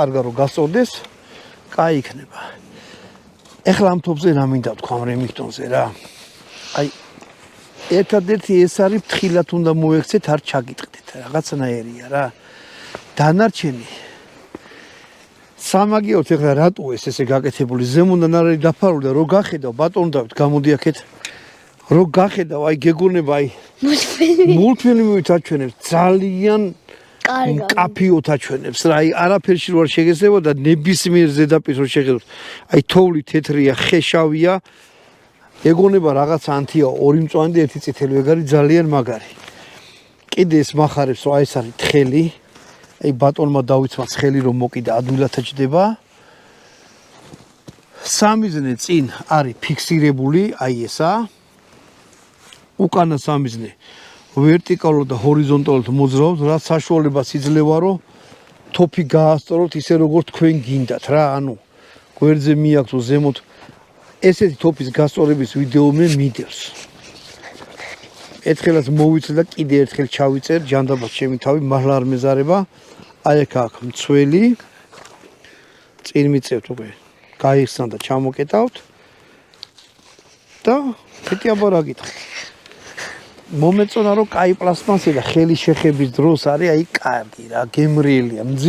კარგა რომ გასწორდეს, კაი იქნება. ეხლა ამ თოფზე რა მინდა თქვა ამ რემიგდონზე რა. აი ერთადერთი ეს არის ფრთხილად უნდა მოექცეთ, არ ჩაგიტყდეთ, რაღაცნაირია რა. დანარჩენი სამაგიოთ ეხლა რატო ესე გაკეთებული ზემოდან არ არის დაფარული და რო გახედავ ბატონო დავით გამოდი აქეთ რო გახედავ აი გეგონება აი მულტფილმივით აჩვენებს ძალიან კაფიოთ აჩვენებს რა აი არაფერში რო არ შეგეცდებოდა ნებისმიერ ზედაპირს რო შეხედოთ აი თოვლი თეთრია ხეშავია ეგონება რაღაც ანთია ორი მწვანე და ერთი წითელი ეგ არის ძალიან მაგარი კიდე ეს מחარებს რომ აი ეს არის თხელი აი ბატონმა დავითმა ცხელი რომ მოკიდა ადვილად აჭდება სამიზნე წინ არის ფიქსირებული აი ესა უკანა სამიზნე ვერტიკალურად და ჰორიზონტალურად მოძრაობს რაც საშუალებას იძლევა რომ თოფი გაასწოროთ ისე როგორც თქვენ გინდათ რა ანუ გვერდზე მიაქვს ზემოთ ესეთი თოფის გასწორების ვიდეო მე მიდევს ერთხელაც მოვიცე და კიდე ერთხელ ჩავიწერ ჯანდაბას ჩემი თავი მართლა არ მეზარება აი აქ აქვს მცველი წინ მიწევთ უკვე გაიხსნა და ჩამოკეტავთ და ფეთი აბა გითხარით მომეწონა რომ კაი პლასმასი და ხელი შეხების დროს არის აი კარგი რა გემრიელია